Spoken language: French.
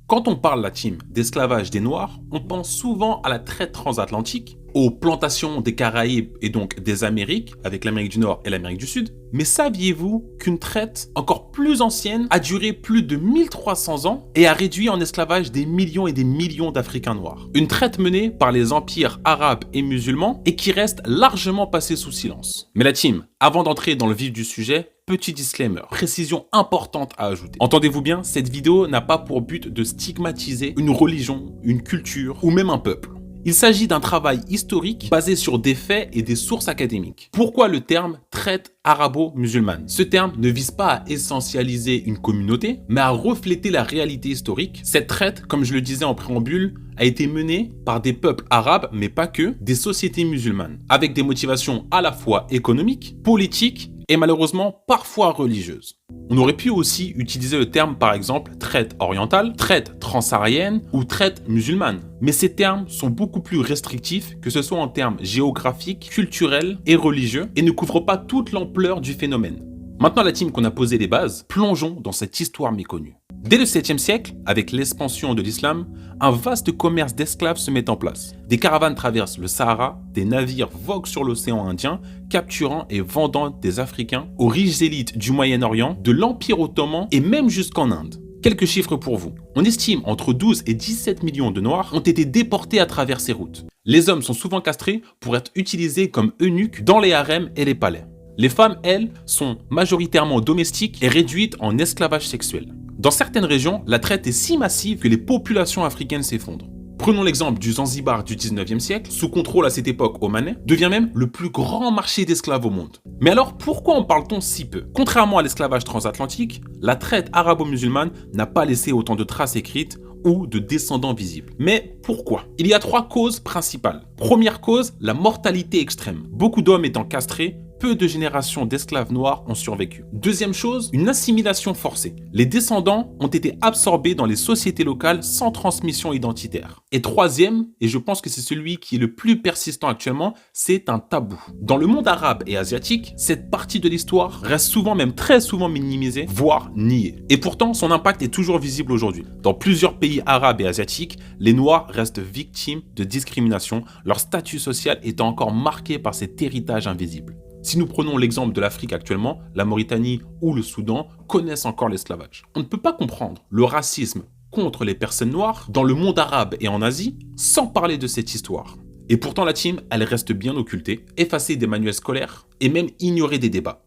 Quand on parle, la team, d'esclavage des Noirs, on pense souvent à la traite transatlantique, aux plantations des Caraïbes et donc des Amériques, avec l'Amérique du Nord et l'Amérique du Sud. Mais saviez-vous qu'une traite encore plus ancienne a duré plus de 1300 ans et a réduit en esclavage des millions et des millions d'Africains noirs? Une traite menée par les empires arabes et musulmans et qui reste largement passée sous silence. Mais la team, avant d'entrer dans le vif du sujet, petit disclaimer, précision importante à ajouter. Entendez-vous bien, cette vidéo n'a pas pour but de stigmatiser une religion, une culture ou même un peuple. Il s'agit d'un travail historique basé sur des faits et des sources académiques. Pourquoi le terme traite arabo-musulmane? Ce terme ne vise pas à essentialiser une communauté, mais à refléter la réalité historique. Cette traite, comme je le disais en préambule, a été menée par des peuples arabes, mais pas que, des sociétés musulmanes, avec des motivations à la fois économiques, politiques et malheureusement parfois religieuses. On aurait pu aussi utiliser le terme par exemple traite orientale, traite transsaharienne ou traite musulmane. Mais ces termes sont beaucoup plus restrictifs, que ce soit en termes géographiques, culturels et religieux, et ne couvrent pas toute l'ampleur du phénomène. Maintenant la team qu'on a posé les bases, plongeons dans cette histoire méconnue. Dès le 7e siècle, avec l'expansion de l'islam, un vaste commerce d'esclaves se met en place. Des caravanes traversent le Sahara, des navires voguent sur l'océan Indien, capturant et vendant des Africains aux riches élites du Moyen-Orient, de l'Empire ottoman et même jusqu'en Inde. Quelques chiffres pour vous. On estime entre 12 et 17 millions de Noirs ont été déportés à travers ces routes. Les hommes sont souvent castrés pour être utilisés comme eunuques dans les harems et les palais. Les femmes, elles, sont majoritairement domestiques et réduites en esclavage sexuel. Dans certaines régions, la traite est si massive que les populations africaines s'effondrent. Prenons l'exemple du Zanzibar du 19e siècle, sous contrôle à cette époque omanais, devient même le plus grand marché d'esclaves au monde. Mais alors, pourquoi en parle-t-on si peu? Contrairement à l'esclavage transatlantique, la traite arabo-musulmane n'a pas laissé autant de traces écrites ou de descendants visibles. Mais pourquoi? Il y a 3 causes principales. Première cause, la mortalité extrême. Beaucoup d'hommes étant castrés, peu de générations d'esclaves noirs ont survécu. Deuxième chose, une assimilation forcée. Les descendants ont été absorbés dans les sociétés locales sans transmission identitaire. Et troisième, et je pense que c'est celui qui est le plus persistant actuellement, c'est un tabou. Dans le monde arabe et asiatique, cette partie de l'histoire reste souvent, même très souvent minimisée, voire niée. Et pourtant, son impact est toujours visible aujourd'hui. Dans plusieurs pays arabes et asiatiques, les Noirs restent victimes de discrimination, leur statut social étant encore marqué par cet héritage invisible. Si nous prenons l'exemple de l'Afrique actuellement, la Mauritanie ou le Soudan connaissent encore l'esclavage. On ne peut pas comprendre le racisme contre les personnes noires dans le monde arabe et en Asie sans parler de cette histoire. Et pourtant la team, elle reste bien occultée, effacée des manuels scolaires et même ignorée des débats.